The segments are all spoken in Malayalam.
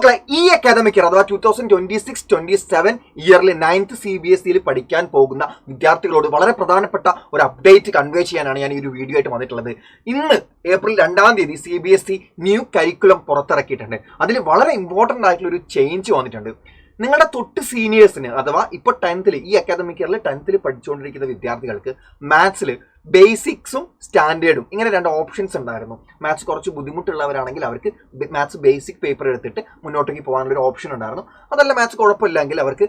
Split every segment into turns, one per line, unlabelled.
മക്കളെ, ഈ അക്കാദമിക് ഇയർ അഥവാ 2026-27 ഇയറിൽ 9th CBSE പഠിക്കാൻ പോകുന്ന വിദ്യാർത്ഥികളോട് വളരെ പ്രധാനപ്പെട്ട ഒരു അപ്ഡേറ്റ് കൺവേ ചെയ്യാനാണ് ഞാൻ ഈ ഒരു വീഡിയോ ആയിട്ട് വന്നിട്ടുള്ളത്. ഇന്ന് ഏപ്രിൽ 2-ാം തീയതി CBSE ന്യൂ കരിക്കുലം പുറത്തിറക്കിയിട്ടുണ്ട്. അതിൽ വളരെ ഇമ്പോർട്ടൻ്റ് ആയിട്ടുള്ള ഒരു ചേഞ്ച് വന്നിട്ടുണ്ട്. നിങ്ങളുടെ തൊട്ട് സീനിയേഴ്സിന് അഥവാ ഇപ്പോൾ 10th ഈ അക്കാദമിക് ഇയറിൽ 10th പഠിച്ചുകൊണ്ടിരിക്കുന്ന വിദ്യാർത്ഥികൾക്ക് മാത്സിൽ ബേസിക്സും സ്റ്റാൻഡേർഡും ഇങ്ങനെ 2 ഓപ്ഷൻസ് ഉണ്ടായിരുന്നു. മാത്സ് കുറച്ച് ബുദ്ധിമുട്ടുള്ളവരാണെങ്കിൽ അവർക്ക് മാത്സ് ബേസിക് പേപ്പർ എടുത്തിട്ട് മുന്നോട്ടേക്ക് പോകാനുള്ള ഒരു ഓപ്ഷൻ ഉണ്ടായിരുന്നു. അതല്ല മാത്സ് കുഴപ്പമില്ലെങ്കിൽ അവർക്ക്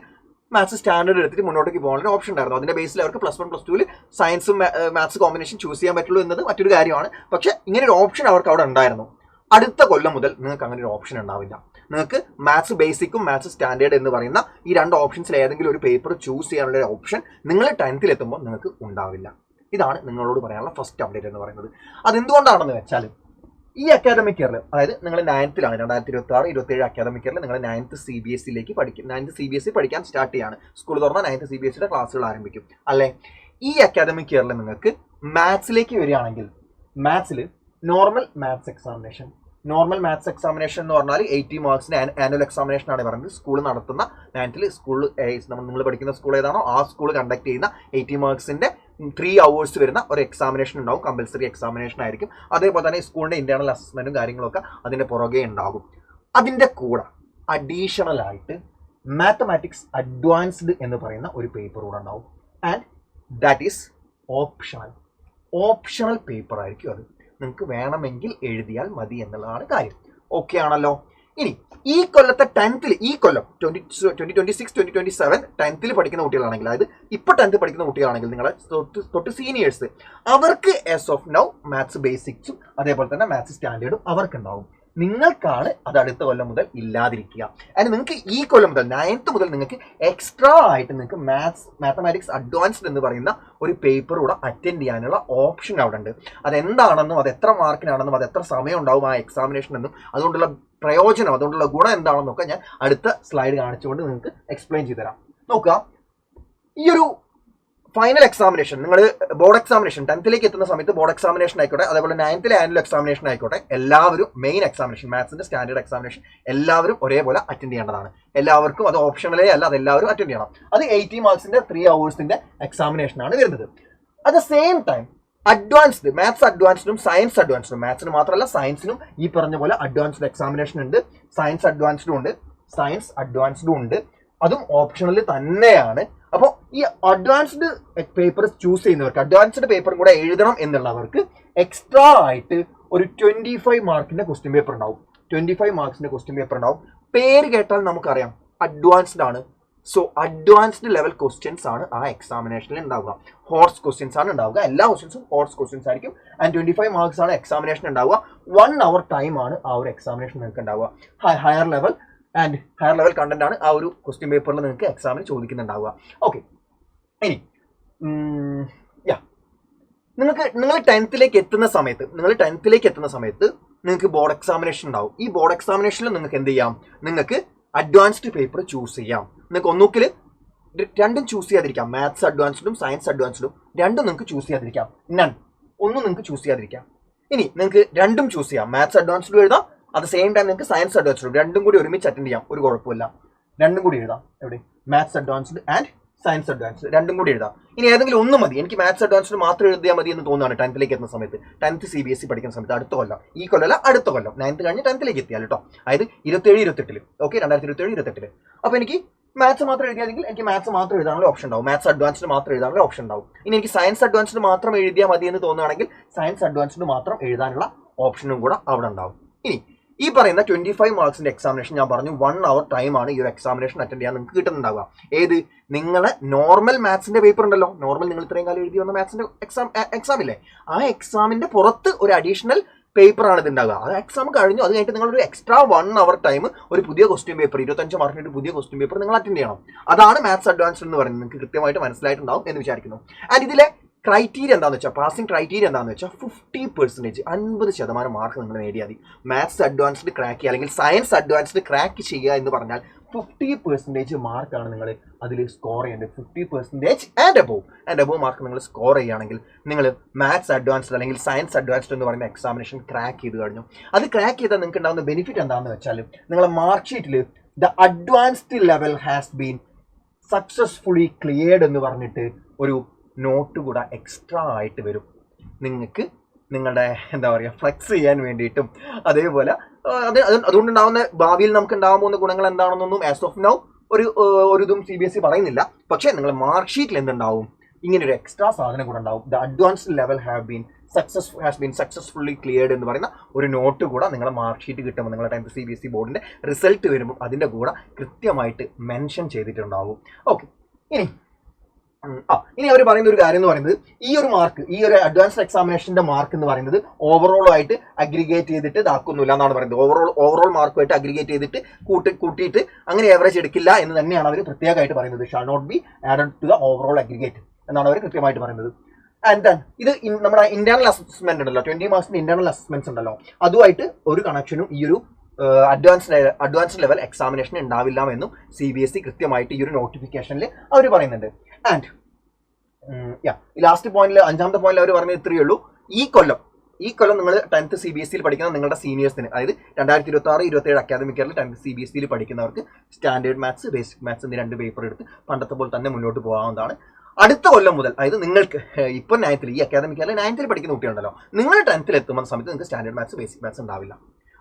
മാത്സ് സ്റ്റാൻഡേർഡ് എടുത്തിട്ട് മുന്നോട്ടേക്ക് പോകാനുള്ള ഓപ്ഷൻ ഉണ്ടായിരുന്നു. അതിന്റെ ബേസിൽ അവർക്ക് +1 +2 സയൻസും മാത്സ് കോമ്പിനേഷൻ ചൂസ് ചെയ്യാൻ പറ്റുള്ളൂ എന്നത് മറ്റൊരു കാര്യമാണ്. പക്ഷെ ഇങ്ങനെ ഒരു ഓപ്ഷൻ അവർക്ക് അവിടെ ഉണ്ടായിരുന്നു. അടുത്ത കൊല്ലം മുതൽ നിങ്ങൾക്ക് അങ്ങനെ ഒരു ഓപ്ഷൻ ഉണ്ടാവില്ല. നിങ്ങൾക്ക് മാത്സ് ബേസിക്കും മാത്സ് സ്റ്റാൻഡേർഡ് എന്ന് പറയുന്ന ഈ 2 ഓപ്ഷൻസിൽ ഏതെങ്കിലും ഒരു പേപ്പർ ചൂസ് ചെയ്യാനുള്ള ഒരു ഓപ്ഷൻ നിങ്ങൾ 10th എത്തുമ്പോൾ നിങ്ങൾക്ക് ഉണ്ടാവില്ല. ഇതാണ് നിങ്ങളോട് പറയാനുള്ള ഫസ്റ്റ് അപ്ഡേറ്റ് എന്ന് പറയുന്നത്. അതെന്തുകൊണ്ടാണെന്ന് വെച്ചാൽ ഈ അക്കാദമിക് ഇയറിൽ, അതായത് നിങ്ങൾ 9th 2026-27 അക്കാദമിക് ഇയറിൽ നിങ്ങൾ 9th CBSE പഠിക്കും. 9th CBSE പഠിക്കാൻ സ്റ്റാർട്ട് ചെയ്യാണ്. സ്കൂൾ തുറന്നാൽ 9th CBSE ക്ലാസ്സുകൾ ആരംഭിക്കും അല്ലേ. ഈ അക്കാദമിക് ഇയറിൽ നിങ്ങൾക്ക് മാത്സിലേക്ക് വരികയാണെങ്കിൽ മാത്സിൽ നോർമൽ മാത്സ് എക്സാമിനേഷൻ എന്ന് പറഞ്ഞാൽ 80 മാർക്സിന് ആനുവൽ എക്സാമിനേഷൻ ആണ് പറയുന്നത്. സ്കൂൾ നടത്തുന്ന 9th സ്കൂൾ നിങ്ങൾ പഠിക്കുന്ന സ്കൂൾ ഏതാണോ ആ സ്കൂൾ കണ്ടക്ട് ചെയ്യുന്ന 80 മാർക്സിന്റെ 3 hours വരുന്ന ഒരു എക്സാമിനേഷൻ ഉണ്ടാവും. കമ്പൽസറി എക്സാമിനേഷൻ ആയിരിക്കും. അതേപോലെ തന്നെ സ്കൂളിന്റെ ഇന്റേണൽ അസസ്മെന്റും കാര്യങ്ങളൊക്കെ അതിന്റെ പുറകെ ഉണ്ടാകും. അതിന്റെ കൂടെ അഡീഷണൽ ആയിട്ട് മാത്തമാറ്റിക്സ് അഡ്വാൻസ്ഡ് എന്ന് പറയുന്ന ഒരു പേപ്പർ കൂടെ ഉണ്ടാവും. And that is optional paper ആയിരിക്കും. അത് നിങ്ങൾക്ക് വേണമെങ്കിൽ എഴുതിയാൽ മതി എന്നുള്ളതാണ് കാര്യം. ഓക്കെ ആണല്ലോ. ഇനി ഈ കൊല്ലത്തെ 10th ഈ കൊല്ലം 2026-2027 10th പഠിക്കുന്ന കുട്ടികളാണെങ്കിൽ, അതായത് ഇപ്പോൾ 10th പഠിക്കുന്ന കുട്ടികളാണെങ്കിൽ നിങ്ങളെ തൊട്ട് സീനിയേഴ്സ്, അവർക്ക് ആസ് ഓഫ് നൗ മാത്സ് ബേസിക്സും അതേപോലെ തന്നെ മാത്സ് സ്റ്റാൻഡേർഡും അവർക്കുണ്ടാവും. നിങ്ങൾക്കാണ് അത് അടുത്ത കൊല്ലം മുതൽ ഇല്ലാതിരിക്കുക. അതിന് നിങ്ങൾക്ക് ഈ കൊല്ലം മുതൽ 9th മുതൽ നിങ്ങൾക്ക് എക്സ്ട്രാ ആയിട്ട് നിങ്ങൾക്ക് മാത്തമാറ്റിക്സ് അഡ്വാൻസ്ഡ് എന്ന് പറയുന്ന ഒരു പേപ്പർ കൂടെ അറ്റൻഡ് ചെയ്യാനുള്ള ഓപ്ഷൻ അവിടെ ഉണ്ട്. അതെന്താണെന്നും അത് എത്ര മാർക്കിനാണെന്നും അത് എത്ര സമയം ഉണ്ടാവും ആ എക്സാമിനേഷൻ എന്നും അതുകൊണ്ടുള്ള പ്രയോജനം, അതുകൊണ്ടുള്ള ഗുണം എന്താണെന്നൊക്കെ ഞാൻ അടുത്ത സ്ലൈഡ് കാണിച്ചുകൊണ്ട് നിങ്ങൾക്ക് എക്സ്പ്ലെയിൻ ചെയ്തു തരാം. നോക്കുക, ഈ ഒരു ഫൈനൽ എക്സാമിനേഷൻ, നിങ്ങൾ ബോർഡ് എക്സാമിനേഷൻ 10th എത്തുന്ന സമയത്ത് ബോർഡ് എക്സാമിനേഷൻ ആയിക്കോട്ടെ, അതേപോലെ 9th ആനുവൽ എക്സാമിനേഷൻ ആയിക്കോട്ടെ, എല്ലാവരും മെയിൻ എക്സാമിനേഷൻ മാത്സിന്റെ സ്റ്റാൻഡേർഡ് എക്സാമിനേഷൻ എല്ലാവരും ഒരേപോലെ അറ്റൻഡ് ചെയ്യേണ്ടതാണ്. എല്ലാവർക്കും അത് ഓപ്ഷണലേ അല്ല, അത് എല്ലാവരും അറ്റൻഡ് ചെയ്യണം. അത് 80 മാർക്സിന്റെ 3 hours എക്സാമിനേഷൻ ആണ് വരുന്നത്. At the same time advanced maths അഡ്വാൻസ്ഡും സയൻസ് അഡ്വാൻസ്ഡും, മാത്സിന് മാത്രമല്ല സയൻസിനും ഈ പറഞ്ഞ പോലെ അഡ്വാൻസ്ഡ് എക്സാമിനേഷൻ ഉണ്ട്. സയൻസ് അഡ്വാൻസ്ഡും ഉണ്ട്, സയൻസ് അഡ്വാൻസ്ഡും ഉണ്ട്. അതും ഓപ്ഷണൽ തന്നെയാണ്. അപ്പോൾ ഈ അഡ്വാൻസ്ഡ് പേപ്പർ ചൂസ് ചെയ്യുന്നവർക്ക്, അഡ്വാൻസ്ഡ് പേപ്പറും കൂടെ എഴുതണം എന്നുള്ളവർക്ക് എക്സ്ട്രാ ആയിട്ട് ഒരു 25 മാർക്കിന്റെ ക്വസ്റ്റ്യൻ പേപ്പർ ഉണ്ടാവും. 25 മാർക്സിന്റെ ക്വസ്റ്റ്യൻ പേപ്പർ ഉണ്ടാവും. പേര് കേട്ടാൽ നമുക്കറിയാം അഡ്വാൻസ്ഡ് ആണ്. സോ അഡ്വാൻസ്ഡ് ലെവൽ ക്വസ്റ്റ്യൻസ് ആണ് ആ എക്സാമിനേഷനിൽ ഉണ്ടാവുക. ഹോർസ് ക്വസ്റ്റ്യൻസ് ആണ് ഉണ്ടാവുക. എല്ലാ ക്വസ്റ്റ്യൻസും ഹോർസ് ക്വസ്റ്റ്യൻസ് ആയിരിക്കും. ആൻഡ് 25 മാർക്സ് ആണ് എക്സാമിനേഷൻ ഉണ്ടാവുക. 1 hour ടൈം ആണ് ആ ഒരു എക്സാമിനേഷൻ നിങ്ങൾക്ക് ഉണ്ടാവുക. ഹയർ ലെവൽ കണ്ടന്റ് ആണ് ആ ഒരു ക്വസ്റ്റ്യൻ പേപ്പറിൽ നിങ്ങൾക്ക് എക്സാമിന് ചോദിക്കുന്നുണ്ടാവുക. ഓക്കെ, ഇനി നിങ്ങൾ 10th എത്തുന്ന സമയത്ത് നിങ്ങൾക്ക് ബോർഡ് എക്സാമിനേഷൻ ഉണ്ടാവും. ഈ ബോർഡ് എക്സാമിനേഷനിൽ നിങ്ങൾക്ക് എന്ത് ചെയ്യാം? നിങ്ങൾക്ക് അഡ്വാൻസ്ഡ് പേപ്പർ ചൂസ് ചെയ്യാം. നിങ്ങൾക്ക് ഒന്നുകിൽ രണ്ടും ചൂസ് ചെയ്യാതിരിക്കാം. മാത്സ് അഡ്വാൻസ്ഡും സയൻസ് അഡ്വാൻസ്ഡും രണ്ടും നിങ്ങൾക്ക് ചൂസ് ചെയ്യാതിരിക്കാം. ഒന്നും നിങ്ങൾക്ക് ചൂസ് ചെയ്യാതിരിക്കാം. ഇനി നിങ്ങൾക്ക് രണ്ടും ചൂസ് ചെയ്യാം. മാത്സ് അഡ്വാൻസ്ഡും എഴുതാം, അറ്റ് ദ സെയിം ടൈം നിങ്ങൾക്ക് സയൻസ് അഡ്വാൻസ്ഡ്, രണ്ടും കൂടി ഒരുമിച്ച് അറ്റൻഡ് ചെയ്യാം. ഒരു കുഴപ്പമില്ല, രണ്ടും കൂടി എഴുതാം. എവിടെ? Maths advanced and science advanced രണ്ടും കൂടി എഴുതാം. ഇനി ഏതെങ്കിലും ഒന്നും മതി, എനിക്ക് മാത്സ് അഡ്വാൻസ്ഡ് മാത്രം എഴുതിയാൽ മതി എന്ന് തോന്നുകയാണ് 10th എത്തുന്ന സമയത്ത്, 10th CBSE പഠിക്കുന്ന സമയത്ത്, അടുത്ത കൊല്ലം, ഈ കൊല്ലമല്ല അടുത്ത കൊല്ലം, 9th കഴിഞ്ഞ് 10th എത്തിയാൽ കേട്ടോ, അതായത് 27-28 ഓക്കെ, 2027-28. അപ്പോൾ എനിക്ക് മാത്സ് മാത്രം എഴുതിയാണെങ്കിൽ എനിക്ക് മാത്സ് മാത്രം എഴുതാനുള്ള ഓപ്ഷൻ ഉണ്ടാവും. മാത്സ് അഡ്വാൻസ്ഡ് മാത്രം എഴുതാനുള്ള ഓപ്ഷൻ ഉണ്ടാവും. ഇനി എനിക്ക് സയൻസ് അഡ്വാൻസ്ഡ് മാത്രം എഴുതിയാൽ മതി എന്ന് തോന്നുകയാണെങ്കിൽ സയൻസ് അഡ്വാൻസ്ഡ് മാത്രം എഴുതാനുള്ള ഓപ്ഷനും കൂടെ അവിടെ ഉണ്ടാവും. ഇനി ഈ പറയുന്ന 25 മാർക്സിന്റെ എക്സാമിനേഷൻ ഞാൻ പറഞ്ഞു 1 hour ടൈമാണ് ഈ ഒരു എക്സാമിനേഷൻ അറ്റൻഡ് ചെയ്യാൻ നിങ്ങൾക്ക് കിട്ടുന്നുണ്ടാവുക. ഏത്? നിങ്ങളെ നോർമൽ മാത്സിന്റെ പേപ്പർ ഉണ്ടല്ലോ, നോർമൽ നിങ്ങൾ ഇത്രയും കാലം എഴുതി വന്ന മാത്സിന്റെ എക്സാം ഇല്ലേ, ആ എക്സാമിന്റെ പുറത്ത് ഒരു അഡീഷണൽ പേപ്പർ ആണ് ഇത് ഉണ്ടാവുക. അത് എക്സാം കഴിഞ്ഞു, അത് കഴിഞ്ഞിട്ട് നിങ്ങളൊരു എക്സ്ട്രാ 1 hour ടൈം ഒരു പുതിയ ക്വസ്റ്റ്യൻ പേപ്പർ, 25 മാർക്കിന്റെ ഒരു പുതിയ ക്വസ്റ്റ്യൻ പേപ്പർ നിങ്ങൾ അറ്റൻഡ് ചെയ്യണം. അതാണ് മാത്സ് അഡ്വാൻസ്ഡ് എന്ന് പറയുന്നത്. നിങ്ങൾക്ക് കൃത്യമായിട്ട് മനസ്സിലായിട്ടുണ്ടാവും എന്ന് വിചാരിക്കുന്നു. ആൻഡ് ഇതിലെ ക്രൈറ്റീരിയ എന്താണെന്ന് വെച്ചാൽ, പാസിംഗ് ക്രൈറ്റീരിയ എന്താണെന്ന് വെച്ചാൽ 50%, 50% മാർക്ക് നിങ്ങൾ നേടിയാൽ മതി. മാത്സ് അഡ്വാൻസ്ഡ് ക്രാക്ക് ചെയ്യുക അല്ലെങ്കിൽ സയൻസ് അഡ്വാൻസ്ഡ് ക്രാക്ക് ചെയ്യുക എന്ന് പറഞ്ഞാൽ 50% മാർക്കാണ് നിങ്ങൾ അതിൽ സ്കോർ ചെയ്യേണ്ടത്. 50% ആൻഡ് അബോവ് മാർക്ക് നിങ്ങൾ സ്കോർ ചെയ്യുകയാണെങ്കിൽ നിങ്ങൾ മാത്സ് അഡ്വാൻസ്ഡ് അല്ലെങ്കിൽ സയൻസ് അഡ്വാൻസ്ഡ് എന്ന് പറയുന്ന എക്സാമിനേഷൻ ക്രാക്ക് ചെയ്ത് കഴിഞ്ഞു. അത് ക്രാക്ക് ചെയ്താൽ നിങ്ങൾക്ക് ഉണ്ടാകുന്ന ബെനിഫിറ്റ് എന്താണെന്ന് വെച്ചാൽ നിങ്ങളുടെ മാർക്ക് ഷീറ്റിൽ the advanced level has been successfully cleared എന്ന് പറഞ്ഞിട്ട് ഒരു നോട്ട് കൂടെ എക്സ്ട്രാ ആയിട്ട് വരും. നിങ്ങൾക്ക് നിങ്ങളുടെ എന്താ പറയുക ഫ്ലെക്സ് ചെയ്യാൻ വേണ്ടിയിട്ടും അതേപോലെ അതുകൊണ്ടുണ്ടാവുന്ന ഭാവിയിൽ നമുക്ക് ഉണ്ടാകാൻ പോകുന്ന ഗുണങ്ങൾ എന്താണെന്നൊന്നും ആസ് ഓഫ് നൗ ഒരു ഇതും CBSE പറയുന്നില്ല. പക്ഷേ നിങ്ങളുടെ മാർക്ക് ഷീറ്റിൽ എന്തുണ്ടാവും, ഇങ്ങനെ ഒരു എക്സ്ട്രാ സാധനം കൂടെ ഉണ്ടാവും. The advanced level has been successfully cleared എന്ന് പറയുന്ന ഒരു നോട്ട് കൂടെ നിങ്ങളുടെ മാർക്ക് ഷീറ്റ് കിട്ടുമ്പോൾ നിങ്ങളുടെ 10th CBSE ബോർഡിന്റെ റിസൾട്ട് വരുമ്പോൾ അതിന്റെ കൂടെ കൃത്യമായിട്ട് മെൻഷൻ ചെയ്തിട്ടുണ്ടാവും. ഓക്കെ, ഇനി അവർ പറയുന്ന ഒരു കാര്യം എന്ന് പറയുന്നത് ഈ ഒരു അഡ്വാൻസ്ഡ് എക്സാമിനേഷന്റെ മാർക്ക് എന്ന് പറയുന്നത് ഓവറോൾ ആയിട്ട് അഗ്രിഗേറ്റ് ചെയ്തിട്ട് ഇതാക്കുന്നില്ല എന്നാണ് പറയുന്നത്. ഓവറോൾ മാർക്കുമായിട്ട് അഗ്രിഗേറ്റ് ചെയ്തിട്ട് കൂട്ടിയിട്ട് അങ്ങനെ ആവറേജ് എടുക്കില്ല എന്ന് തന്നെയാണ് അവർ പ്രത്യേകമായിട്ട് പറയുന്നത്. Shall not be added to the overall aggregate എന്നാണ് അവർ കൃത്യമായിട്ട് പറയുന്നത്. ആൻഡ് ദെൻ ഇത് നമ്മുടെ ഇന്റേണൽ അസസ്മെന്റ് ഉണ്ടല്ലോ, 20 മാർക്സിന്റെ ഇന്റേണൽ അസസ്മെന്റ്സ് ഉണ്ടല്ലോ, അതുമായിട്ട് ഒരു കണക്ഷനും ഈ ഒരു അഡ്വാൻസ്ഡ് ലെവൽ എക്സാമിനേഷൻ ഉണ്ടാവില്ല എന്നും CBSE കൃത്യമായിട്ട് ഈ ഒരു നോട്ടിഫിക്കേഷനിൽ അവർ പറയുന്നുണ്ട്. ആൻഡ് ലാസ്റ്റ് പോയിന്റിൽ 5ാമത്തെ പോയിന്റിൽ അവർ പറഞ്ഞത് ഇത്രയേ ഉള്ളൂ. ഈ കൊല്ലം നിങ്ങൾ 10th CBSE പഠിക്കുന്ന നിങ്ങളുടെ സീനിയേഴ്സിന്, അതായത് 2026-27 അക്കാദമിക് ഇയറിൽ 10th CBSE പഠിക്കുന്നവർക്ക് സ്റ്റാൻഡേർഡ് മാത്സ്, ബേസിക് മാത്സ് എന്നീ 2 പേപ്പർ എടുത്ത് പണ്ടത്തെ പോലെ തന്നെ മുന്നോട്ട് പോകാവുന്നതാണ്. അടുത്ത കൊല്ലം മുതൽ, അതായത് നിങ്ങൾക്ക് ഇപ്പം 9th ഈ അക്കാദമിക് ഇയറിൽ 9th പഠിക്കുന്ന കുട്ടിയുണ്ടല്ലോ, നിങ്ങൾ 10th എത്തുന്ന സമയത്ത് നിങ്ങൾക്ക് സ്റ്റാൻഡേർഡ് മാത്സ്, ബേസിക് മാത്സ് ഉണ്ടാവില്ല.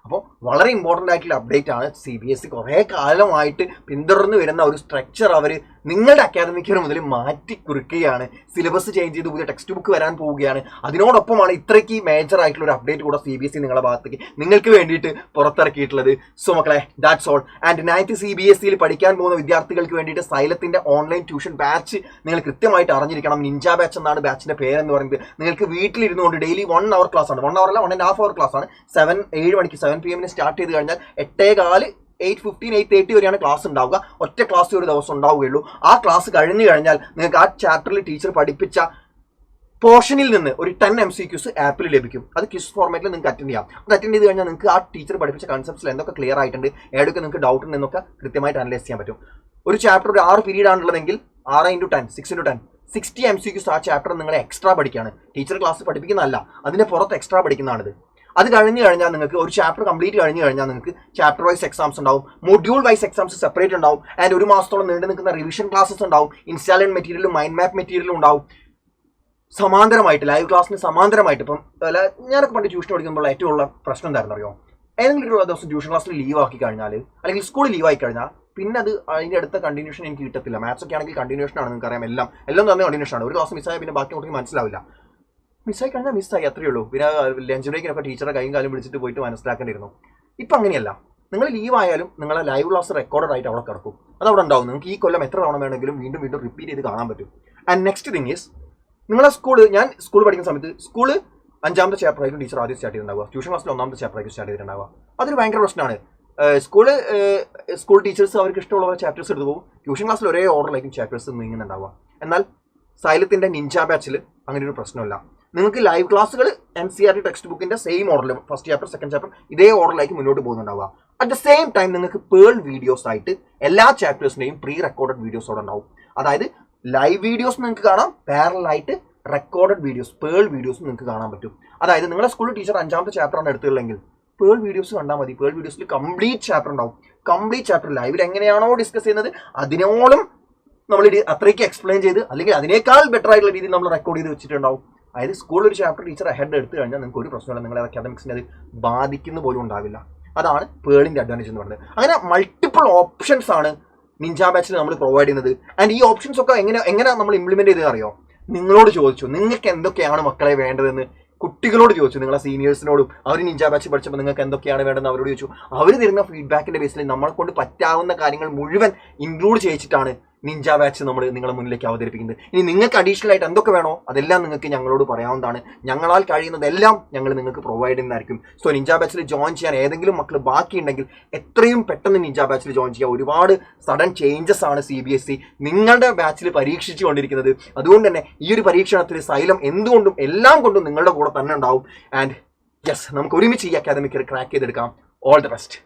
അപ്പോൾ വളരെ ഇമ്പോർട്ടൻ്റ് ആയിട്ടുള്ള അപ്ഡേറ്റ് ആണ്. CBSE കുറേ കാലമായിട്ട് പിന്തുടർന്ന് വരുന്ന ഒരു സ്ട്രക്ചർ അവർ നിങ്ങളുടെ അക്കാദമിക് ഇയർ മുതൽ മാറ്റി കുറിക്കുകയാണ്. സിലബസ് ചേഞ്ച് ചെയ്ത് പുതിയ ടെക്സ്റ്റ് ബുക്ക് വരാൻ പോവുകയാണ്. അതിനോടൊപ്പമാണ് ഇത്രയ്ക്ക് മേജർ ആയിട്ടുള്ള ഒരു അപ്ഡേറ്റ് കൂടെ CBSE നിങ്ങളുടെ ഭാഗത്തേക്ക് നിങ്ങൾക്ക് വേണ്ടിയിട്ട് പുറത്തിറക്കിയിട്ടുള്ളത്. സോ മക്കളെ, that's all. And 9th CBSE പഠിക്കാൻ പോകുന്ന വിദ്യാർത്ഥികൾക്ക് വേണ്ടിയിട്ട് സൈലത്തിന്റെ ഓൺലൈൻ ട്യൂഷൻ ബാച്ച് നിങ്ങൾ കൃത്യമായിട്ട് അറിഞ്ഞിരിക്കണം. നിഞ്ച ബാച്ച് എന്നാണ് ബാച്ചിന്റെ പേരെന്ന് പറയുന്നത്. നിങ്ങൾക്ക് വീട്ടിലിരുന്നുകൊണ്ട് ഡെയിലി 1 hour ക്ലാസ് ആണ്, 1 hour അല്ല 1.5 hour ക്ലാസ് ആണ്. 7 മണിക്ക് 7 PM സ്റ്റാർട്ട് ചെയ്ത് കഴിഞ്ഞാൽ 8:15 8:15 8:30 വരെയാണ് ക്ലാസ് ഉണ്ടാവുക. ഒറ്റ ക്ലാസ് ഒരു ദിവസം ഉണ്ടാവുകയുള്ളൂ. ആ ക്ലാസ് കഴിഞ്ഞു കഴിഞ്ഞാൽ നിങ്ങൾക്ക് ആ ചാപ്റ്ററിൽ ടീച്ചർ പഠിപ്പിച്ച പോർഷനിൽ നിന്ന് ഒരു 10 MCQs ആപ്പിൽ ലഭിക്കും. അത് ക്വിസ് ഫോർമാറ്റിൽ നിങ്ങൾക്ക് അറ്റൻഡ് ചെയ്യാം. അത് അറ്റൻഡ് ചെയ്ത് കഴിഞ്ഞാൽ നിങ്ങൾക്ക് ആ ടീച്ചർ പഠിപ്പിച്ച കൺസെപ്റ്റ്സിൽ എന്തൊക്കെ ക്ലിയർ ആയിട്ടുണ്ട്, ഏതൊക്കെ നിങ്ങൾക്ക് ഡൗട്ട് ഉണ്ടെന്നൊക്കെ കൃത്യമായിട്ട് അനലൈസ് ചെയ്യാൻ പറ്റും. ഒരു ചാപ്റ്റർ ഒരു 6 പീരീഡ് ആണുള്ളതെങ്കിൽ 6x10 6x10 60 MCQs ആ ചാപ്റ്റർ നിങ്ങൾ എക്സ്ട്രാ പഠിക്കുകയാണ്. ടീച്ചർ ക്ലാസ് പഠിപ്പിക്കുന്നതല്ല, അതിന്റെ പുറത്ത് എക്സ്ട്രാ പഠിക്കുന്നതാണിത്. അത് കഴിഞ്ഞ് കഴിഞ്ഞാൽ നിങ്ങൾക്ക് ഒരു ചാപ്റ്റർ കംപ്ലീറ്റ് കഴിഞ്ഞ് കഴിഞ്ഞാൽ നിങ്ങൾക്ക് ചാപ്റ്റർ വൈസ് എക്സാംസ് ഉണ്ടാവും, മൊഡ്യൂൾ വൈസ് എക്സാംസ് സെപ്പറേറ്റ് ഉണ്ടാവും, ആൻഡ് 1 മാസത്തോളം നീണ്ടു നിൽക്കുന്ന റിവിഷൻ ക്ലാസ്സസ് ഉണ്ടാവും, ഇൻസ്റ്റാൾമെന്റ് മെറ്റീരിയലും മൈൻഡ് മാപ്പ് മെറ്റീരിയലും ഉണ്ടാവും. സമാന്തരമായിട്ട് ലൈവ് ക്ലാസ്സിന് സമാന്തരമായിട്ട് ഇപ്പം ഞാനൊക്കെ പണ്ട് ട്യൂഷൻ പഠിക്കുമ്പോൾ ഏറ്റവും ഉള്ള പ്രശ്നം എന്തായിരുന്നു അറിയോ? ഏതെങ്കിലും ഒരു ദിവസം ട്യൂഷൻ ക്ലാസ്സിൽ ലീവ് ആക്കി കഴിഞ്ഞാൽ അല്ലെങ്കിൽ സ്കൂളിൽ ലീവ് ആയി കഴിഞ്ഞാൽ പിന്നെ അത് അതിൻ്റെ അടുത്ത കണ്ടിന്യൂഷൻ എനിക്ക് കിട്ടത്തില്ല. മാത്സ് ഒക്കെ ആണെങ്കിൽ കണ്ടിന്യൂഷൻ ആണ്, നിങ്ങൾക്ക് അറിയാം. എല്ലാം തന്നെ കണ്ടിന്യൂഷൻ ആണ്. ഒരു ക്ലാസ് മിസ്സായാൽ പിന്നെ ബാക്കി നോക്കി മനസ്സിലാവില്ല. മിസ്സായി കഴിഞ്ഞാൽ മിസ്സായി, അത്രയേ ഉള്ളൂ. പിന്നെ ലഞ്ച് ബ്രേക്കിനൊക്കെ ടീച്ചറെ കൈയും കാലും വിളിച്ചിട്ട് പോയിട്ട് മനസ്സിലാക്കേണ്ടിയിരുന്നു. ഇപ്പം അങ്ങനെയല്ല. നിങ്ങൾ ലീവ് ആയാലും നിങ്ങളെ ലൈവ് ക്ലാസ് റെക്കോർഡഡ് ആയിട്ട് അവിടെ കിടക്കും. അതവിടെ ഉണ്ടാവും. നിങ്ങൾക്ക് ഈ കൊല്ലം എത്ര തവണ വേണമെങ്കിലും വീണ്ടും റിപ്പീറ്റ് ചെയ്ത് കാണാൻ പറ്റും. ആൻഡ് നെക്സ്റ്റ് തിങ് ഈസ്, നിങ്ങളെ ഞാൻ സ്കൂൾ പഠിക്കുന്ന സമയത്ത് സ്കൂള് 5ാമത്തെ ചാപ്റ്റർ ആയിരിക്കും ടീച്ചർ ആദ്യം സ്റ്റാർട്ട് ചെയ്തിട്ടുണ്ടാവുക. ട്യൂഷൻ ക്ലാസ്സിൽ 1ാമത്തെ ചാപ്റ്റർ ആയിരിക്കും സ്റ്റാർട്ട് ചെയ്തിട്ടുണ്ടാവുക. അതൊരു ഭയങ്കര പ്രശ്നമാണ്. സ്കൂൾ ടീച്ചേഴ്സ് അവർക്ക് ഇഷ്ടമുള്ള ചാപ്റ്റേഴ്സ് എടുത്ത് പോകും. ട്യൂഷൻ ക്ലാസ്സിൽ ഒരേ ഓർഡറിലായിരിക്കും ചാപ്റ്റേഴ്സ് നീങ്ങുന്നുണ്ടാവുക. എന്നാൽ സൈലത്തിന്റെ നിഞ്ച ബാച്ചിൽ അങ്ങനെ ഒരു പ്രശ്നമില്ല. നിങ്ങൾക്ക് ലൈവ് ക്ലാസ്സുകൾ NCERT ടെക്സ്റ്റ് ബുക്കിന്റെ സെയിം ഓർഡറിൽ ഫസ്റ്റ് ചാപ്റ്റർ സെക്കൻഡ് ചാപ്റ്റർ ഇതേ ഓർഡറിലേക്ക് മുന്നോട്ട് പോകുന്നുണ്ടാവുക. അറ്റ് ദ സെയിം ടൈം നിങ്ങൾക്ക് പേൾ വീഡിയോസ് ആയിട്ട് എല്ലാ ചാപ്റ്റേഴ്സിന്റെയും പ്രീ റെക്കോർഡഡ് വീഡിയോസ് അവിടെ ഉണ്ടാവും. അതായത് ലൈവ് വീഡിയോസ് നിങ്ങൾക്ക് കാണാം, പാരലായിട്ട് റെക്കോർഡഡ് വീഡിയോസ് പേൾ വീഡിയോസ് നിങ്ങൾക്ക് കാണാൻ പറ്റും. അതായത് നിങ്ങളുടെ സ്കൂളിൽ ടീച്ചർ 5ാമത്തെ ചാപ്റ്ററാണ് എടുത്തുള്ളെങ്കിൽ പേൾ വീഡിയോസ് കണ്ടാൽ മതി. പേൾ വീഡിയോസിൽ കംപ്ലീറ്റ് ചാപ്റ്റർ ഉണ്ടാവും. കംപ്ലീറ്റ് ചാപ്റ്റർ ലൈവിൽ എങ്ങനെയാണോ ഡിസ്കസ് ചെയ്യുന്നത് അതിനോളം നമ്മൾ അത്രയ്ക്ക് എക്സ്പ്ലെയിൻ ചെയ്ത് അല്ലെങ്കിൽ അതിനേക്കാൾ ബെറ്റർ ആയിട്ടുള്ള രീതിയിൽ നമ്മൾ റെക്കോർഡ് ചെയ്ത് വെച്ചിട്ടുണ്ടാവും. അതായത് സ്കൂളിൽ ഒരു ചാപ്റ്റർ ടീച്ചർ ഹെഡ് എടുത്തു കഴിഞ്ഞാൽ നിങ്ങൾക്ക് ഒരു പ്രശ്നമില്ല, നിങ്ങളുടെ അക്കാദമിക്സിനെ അത് ബാധിക്കുന്ന പോലും ഉണ്ടാവില്ല. അതാണ് പേളിന്റെ അഡ്വാൻറ്റേജ് എന്ന് പറയുന്നത്. അങ്ങനെ മൾട്ടിപ്പിൾ ഓപ്ഷൻസ് ആണ് നിഞ്ച ബാച്ചിൽ നമ്മൾ പ്രൊവൈഡ് ചെയ്യുന്നത്. ആൻഡ് ഈ ഓപ്ഷൻസ് ഒക്കെ എങ്ങനെ നമ്മൾ ഇംപ്ലിമെന്റ് ചെയ്തത് അറിയോ? നിങ്ങളോട് ചോദിച്ചു, നിങ്ങൾക്ക് എന്തൊക്കെയാണ് മക്കളെ വേണ്ടതെന്ന് കുട്ടികളോട് ചോദിച്ചു. നിങ്ങളെ സീനിയേഴ്സിനോടും അവർ നിഞ്ച ബാച്ച് പഠിച്ചപ്പോൾ നിങ്ങൾക്ക് എന്തൊക്കെയാണ് വേണ്ടതെന്ന് അവരോട് ചോദിച്ചു. അവർ തരുന്ന ഫീഡ്ബാക്കിന്റെ ബേസിൽ നമ്മളെ കൊണ്ട് പറ്റാവുന്ന കാര്യങ്ങൾ മുഴുവൻ ഇൻക്ലൂഡ് ചെയ്യിച്ചിട്ടാണ് നിഞ്ച ബാച്ച് നമ്മൾ നിങ്ങളുടെ മുന്നിലേക്ക് അവതരിപ്പിക്കുന്നത്. ഇനി നിങ്ങൾക്ക് അഡീഷണൽ ആയിട്ട് എന്തൊക്കെ വേണോ അതെല്ലാം നിങ്ങൾക്ക് ഞങ്ങളോട് പറയാവുന്നതാണ്. ഞങ്ങളാൽ കഴിയുന്നതെല്ലാം ഞങ്ങൾ നിങ്ങൾക്ക് പ്രൊവൈഡ് ചെയ്യുന്നതായിരിക്കും. സോ നിഞ്ച ബാച്ചിൽ ജോയിൻ ചെയ്യാൻ ഏതെങ്കിലും മക്കൾ ബാക്കിയുണ്ടെങ്കിൽ എത്രയും പെട്ടെന്ന് നിഞ്ച ബാച്ചിൽ ജോയിൻ ചെയ്യുക. ഒരുപാട് സഡൻ ചേഞ്ചസ് ആണ് CBSE നിങ്ങളുടെ ബാച്ചിൽ പരീക്ഷിച്ചു കൊണ്ടിരിക്കുന്നത്. അതുകൊണ്ട് തന്നെ ഈ ഒരു പരീക്ഷണത്തിൽ സൈലം എന്തുകൊണ്ടും എല്ലാം കൊണ്ടും നിങ്ങളുടെ കൂടെ തന്നെ ഉണ്ടാവും. ആൻഡ് യെസ്, നമുക്ക് ഒരുമിച്ച് ഈ അക്കാദമിക് ക്രാക്ക് ചെയ്തെടുക്കാം. All the best.